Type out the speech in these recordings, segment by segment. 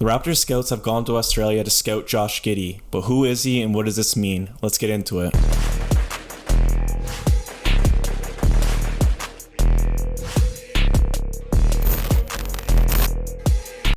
The Raptors scouts have gone to Australia to scout Josh Giddey, but who is he and what does this mean? Let's get into it.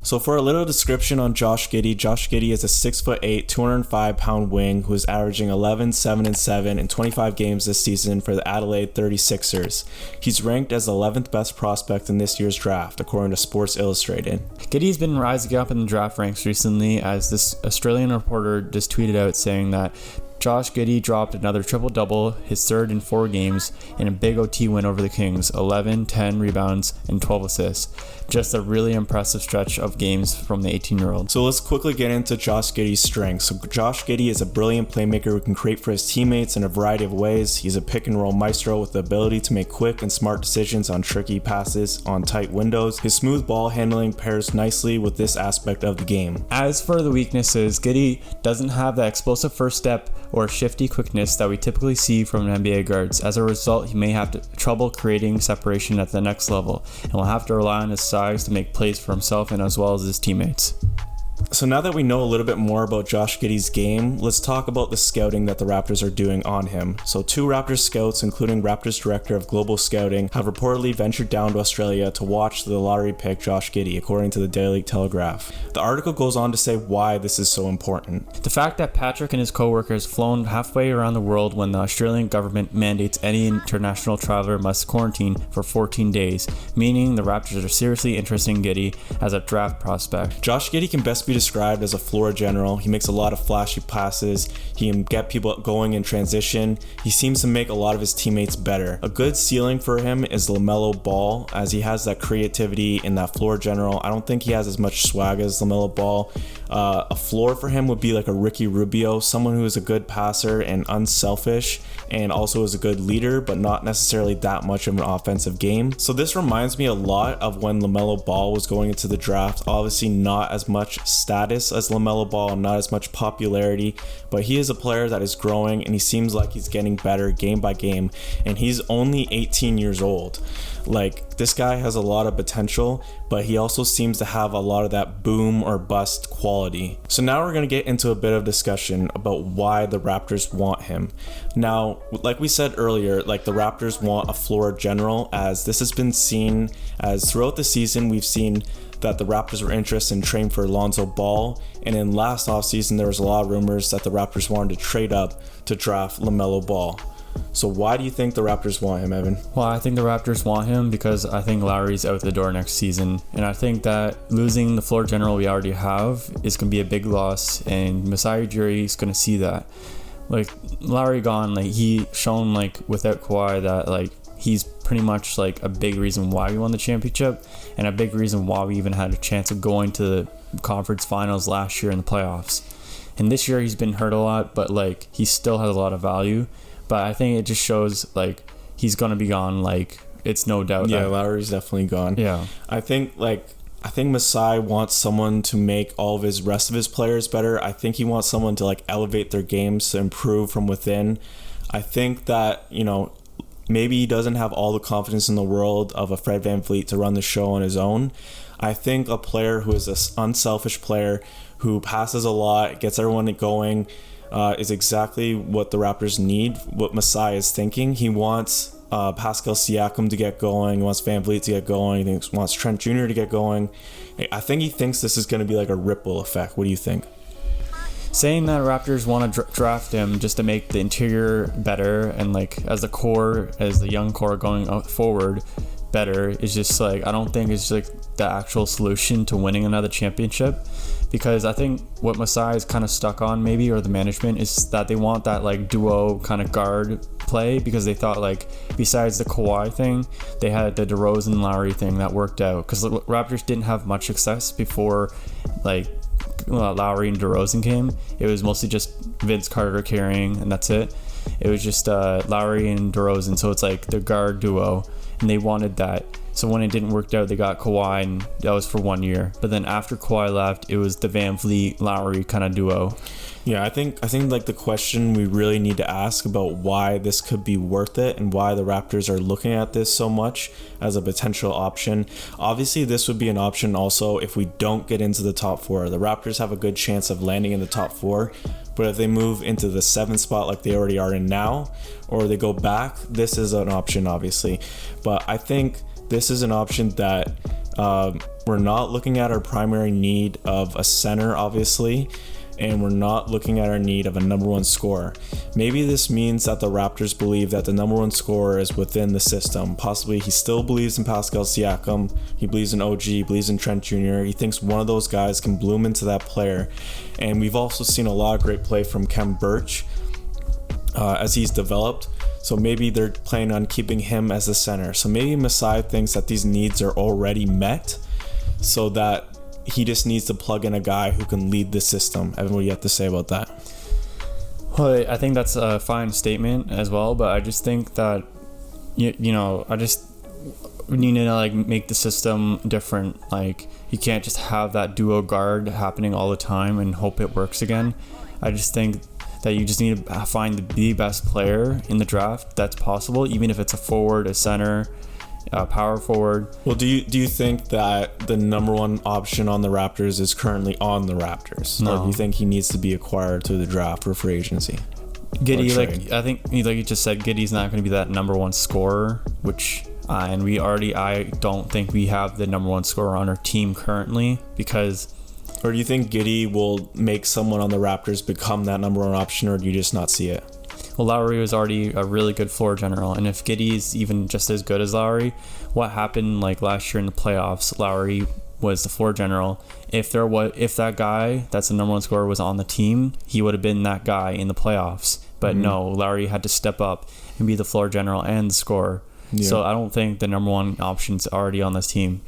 So for a little description on Josh Giddey is a 6'8", 205-pound wing who is averaging 11, 7, and 7 in 25 games this season for the Adelaide 36ers. He's ranked as the 11th best prospect in this year's draft, according to Sports Illustrated. Giddey's been rising up in the draft ranks recently, as this Australian reporter just tweeted out saying that Josh Giddey dropped another triple-double, his third in 4 games, in a big OT win over the Kings, 11, 10 rebounds, and 12 assists. Just a really impressive stretch of games from the 18-year-old. So let's quickly get into Josh Giddey's strengths. So Josh Giddey is a brilliant playmaker who can create for his teammates in a variety of ways. He's a pick-and-roll maestro with the ability to make quick and smart decisions on tricky passes on tight windows. His smooth ball handling pairs nicely with this aspect of the game. As for the weaknesses, Giddey doesn't have that explosive first step or shifty quickness that we typically see from NBA guards. As a result, he may have trouble creating separation at the next level and will have to rely on his size to make plays for himself and as well as his teammates. So now that we know a little bit more about Josh Giddey's game, let's talk about the scouting that the Raptors are doing on him. So 2 Raptors scouts, including Raptors Director of Global Scouting, have reportedly ventured down to Australia to watch the lottery pick Josh Giddey, according to the Daily Telegraph. The article goes on to say why this is so important. The fact that Patrick and his co-workers flown halfway around the world when the Australian government mandates any international traveler must quarantine for 14 days, meaning the Raptors are seriously interested in Giddey as a draft prospect. Josh Giddey can best be described as a floor general. He makes a lot of flashy passes. He can get people going in transition. He seems to make a lot of his teammates better. A good ceiling for him is LaMelo Ball, as he has that creativity in that floor general. I don't think he has as much swag as LaMelo Ball. A floor for him would be like a Ricky Rubio, someone who is a good passer and unselfish, and also is a good leader, but not necessarily that much of an offensive game. So this reminds me a lot of when LaMelo Ball was going into the draft. Obviously not as much status as LaMelo Ball, not as much popularity, but he is a player that is growing and he seems like he's getting better game by game, and he's only 18 years old. Like, this guy has a lot of potential, but he also seems to have a lot of that boom or bust quality. So now we're going to get into a bit of discussion about why the Raptors want him. Now, like we said earlier, like the Raptors want a floor general, as this has been seen as throughout the season we've seen that the Raptors were interested in trading for Lonzo Ball, and in last offseason there was a lot of rumors that the Raptors wanted to trade up to draft LaMelo Ball. So why do you think the Raptors want him, Evan? Well, I think the Raptors want him because I think Lowry's out the door next season. And I think that losing the floor general we already have is going to be a big loss. And Masai Ujiri is going to see that. Like, Lowry gone, like, he shown, like, without Kawhi that, like, he's pretty much, like, a big reason why we won the championship. And a big reason why we even had a chance of going to the conference finals last year in the playoffs. And this year he's been hurt a lot, but, like, he still has a lot of value. But I think it just shows, like, he's going to be gone. Like, it's no doubt. Yeah, Lowry's definitely gone. Yeah. I think Masai wants someone to make all of his rest of his players better. I think he wants someone to, like, elevate their games, to improve from within. I think that, you know, maybe he doesn't have all the confidence in the world of a Fred VanVleet to run the show on his own. I think a player who is an unselfish player, who passes a lot, gets everyone going, is exactly what the Raptors need, what Masai is thinking. He wants Pascal Siakam to get going. He wants VanVleet to get going. He wants Trent Jr. to get going. I think he thinks this is going to be like a ripple effect. What do you think? Saying that Raptors want to draft him just to make the interior better and, like, as the young core going out forward better is just, like, I don't think it's, like, the actual solution to winning another championship. Because I think what Masai is kind of stuck on, maybe, or the management, is that they want that, like, duo kind of guard play, because they thought, like, besides the Kawhi thing, they had the DeRozan Lowry thing that worked out. Because the Raptors didn't have much success before, like, Lowry and DeRozan came. It was mostly just Vince Carter carrying, and that's it. It was just Lowry and DeRozan, so it's like the guard duo, and they wanted that. So when it didn't work out, they got Kawhi, and that was for 1 year. But then after Kawhi left, it was the Van Vliet Lowry kind of duo. Yeah, I think like the question we really need to ask about why this could be worth it and why the Raptors are looking at this so much as a potential option. Obviously, this would be an option also if we don't get into the top 4. The Raptors have a good chance of landing in the top 4, but if they move into the 7th spot like they already are in now, or they go back, this is an option obviously. But I think this is an option that we're not looking at our primary need of a center, obviously, and we're not looking at our need of a number 1 scorer. Maybe this means that the Raptors believe that the number 1 scorer is within the system. Possibly he still believes in Pascal Siakam, he believes in OG, he believes in Trent Jr. He thinks one of those guys can bloom into that player. And we've also seen a lot of great play from Khem Birch as he's developed. So maybe they're planning on keeping him as the center. So maybe Masai thinks that these needs are already met, so that he just needs to plug in a guy who can lead the system. Evan, what do you have to say about that? Well, I think that's a fine statement as well, but I just think that, I just need to like make the system different. Like, you can't just have that duo guard happening all the time and hope it works again. I just think that you just need to find the best player in the draft that's possible, even if it's a forward, a center, power forward. Well, do you think that the number 1 option on the Raptors is currently on the Raptors? No. Or do you think he needs to be acquired through the draft or free agency? Giddey, I think, like you just said, Giddey's not going to be that number 1 scorer, which I don't think we have the number 1 scorer on our team currently, because... Or do you think Giddey will make someone on the Raptors become that number 1 option, or do you just not see it? Well, Lowry was already a really good floor general, and if Giddey is even just as good as Lowry, what happened like last year in the playoffs? Lowry was the floor general. If that guy that's the number 1 scorer was on the team, he would have been that guy in the playoffs. But no, Lowry had to step up and be the floor general and the scorer. Yeah. So I don't think the number 1 option's already on this team.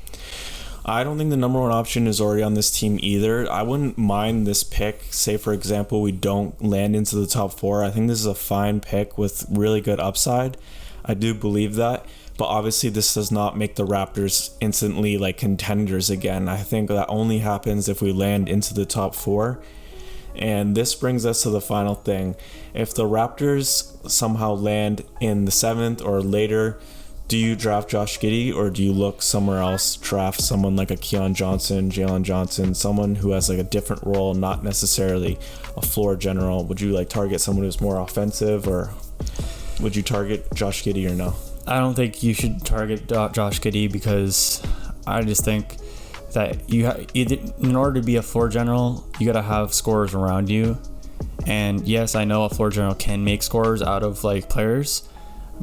I don't think the number 1 option is already on this team either. I wouldn't mind this pick. Say, for example, we don't land into the top 4. I think this is a fine pick with really good upside. I do believe that. But obviously, this does not make the Raptors instantly like contenders again. I think that only happens if we land into the top 4. And this brings us to the final thing. If the Raptors somehow land in the 7th or later, do you draft Josh Giddey, or do you look somewhere else, draft someone like a Keon Johnson, Jalen Johnson, someone who has like a different role, not necessarily a floor general? Would you like target someone who's more offensive, or would you target Josh Giddey or no? I don't think you should target Josh Giddey, because I just think that in order to be a floor general, you got to have scorers around you. And yes, I know a floor general can make scorers out of like players,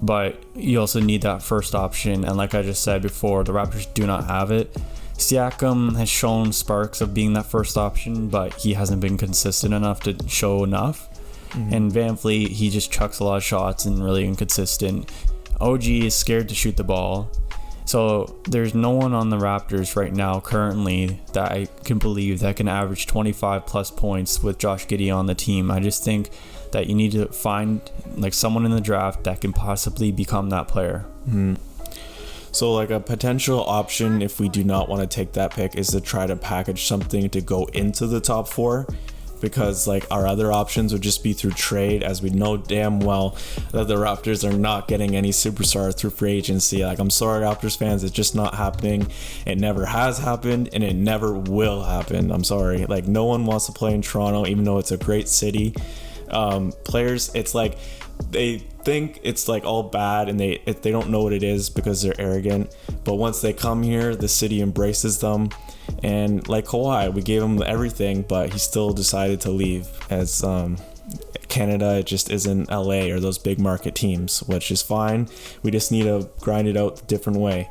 but you also need that first option, and like I just said before, the Raptors do not have it. Siakam has shown sparks of being that first option, but he hasn't been consistent enough to show enough. And Van Vliet, he just chucks a lot of shots and really inconsistent. OG is scared to shoot the ball. So there's no one on the Raptors right now currently that I can believe that can average 25 plus points with Josh Giddey on the team. I just think that you need to find like someone in the draft that can possibly become that player. So like a potential option, if we do not want to take that pick, is to try to package something to go into the top 4, because like our other options would just be through trade, as we know damn well that the Raptors are not getting any superstar through free agency. Like, I'm sorry, Raptors fans, it's just not happening. It never has happened, and it never will happen. I'm sorry. Like, no one wants to play in Toronto, even though it's a great city. Players, it's like they think it's like all bad, and they don't know what it is because they're arrogant. But once they come here, the city embraces them. And like Kawhi, we gave him everything, but he still decided to leave, as Canada, it just isn't LA or those big market teams, which is fine. We just need to grind it out a different way.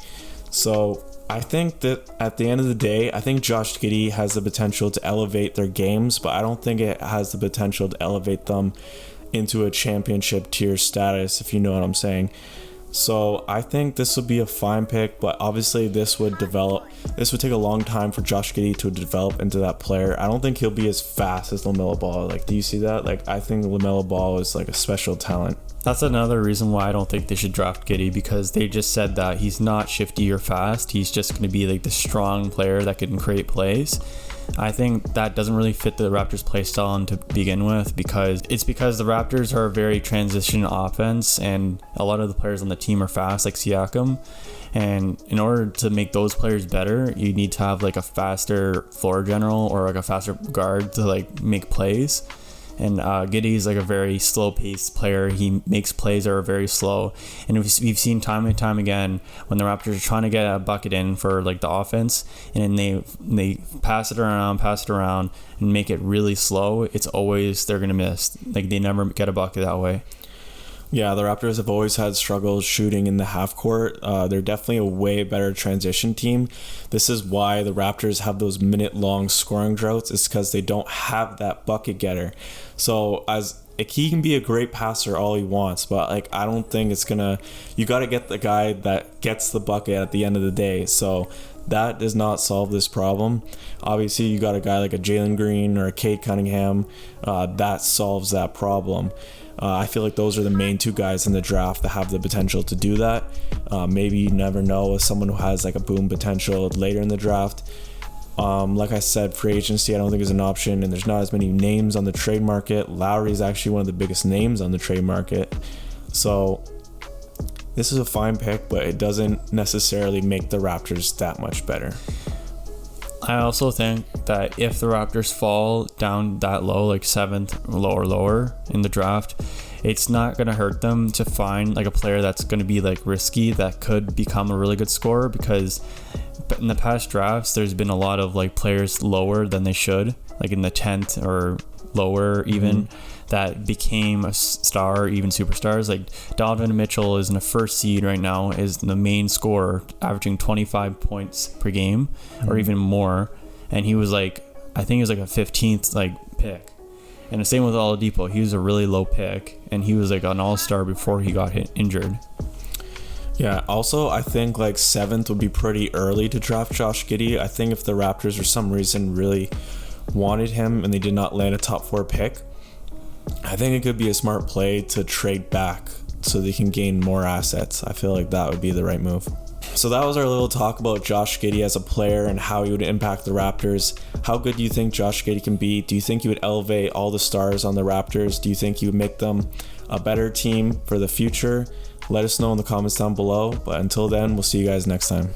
So I think that at the end of the day, I think Josh Giddey has the potential to elevate their games, but I don't think it has the potential to elevate them into a championship tier status, if you know what I'm saying. So I think this would be a fine pick, but obviously this would take a long time for Josh Giddey to develop into that player. I don't think he'll be as fast as LaMelo Ball. Like, do you see that? Like, I think LaMelo Ball is like a special talent. That's another reason why I don't think they should draft Giddey, because they just said that he's not shifty or fast. He's just going to be like the strong player that can create plays. I think that doesn't really fit the Raptors play style to begin with, because the Raptors are a very transition offense and a lot of the players on the team are fast, like Siakam. And in order to make those players better, you need to have like a faster floor general or like a faster guard to like make plays. And Giddey is like a very slow-paced player. He makes plays that are very slow. And we've seen time and time again when the Raptors are trying to get a bucket in for like the offense, and they pass it around, and make it really slow. It's always they're gonna miss. Like they never get a bucket that way. Yeah, the Raptors have always had struggles shooting in the half court. They're definitely a way better transition team. This is why the Raptors have those minute-long scoring droughts. It's because they don't have that bucket getter. So he can be a great passer all he wants, but like I don't think it's gonna. You got to get the guy that gets the bucket at the end of the day. So that does not solve this problem. Obviously, you got a guy like a Jalen Green or a Cade Cunningham. That solves that problem. I feel like those are the main two guys in the draft that have the potential to do that. Maybe you never know with someone who has like a boom potential later in the draft. Like I said, free agency I don't think is an option, and there's not as many names on the trade market. Lowry is actually one of the biggest names on the trade market. So this is a fine pick, but it doesn't necessarily make the Raptors that much better. I also think that if the Raptors fall down that low, like 7th or lower in the draft, it's not going to hurt them to find like a player that's going to be like risky that could become a really good scorer, because in the past drafts there's been a lot of like players lower than they should, like in the 10th or lower even, that became a star, even superstars. Like Donovan Mitchell is in the first seed right now, is the main scorer, averaging 25 points per game or even more, and he was like, I think he was like a 15th like pick. And the same with Oladipo, he was a really low pick, and he was like an all-star before he got injured. Yeah, also I think like 7th would be pretty early to draft Josh Giddey. I think if the Raptors for some reason really wanted him and they did not land a top 4 pick, I think it could be a smart play to trade back so they can gain more assets. I feel like that would be the right move. So that was our little talk about Josh Giddey as a player and how he would impact the Raptors. How good do you think Josh Giddey can be? Do you think he would elevate all the stars on the Raptors? Do you think he would make them a better team for the future? Let us know in the comments down below. But until then, we'll see you guys next time.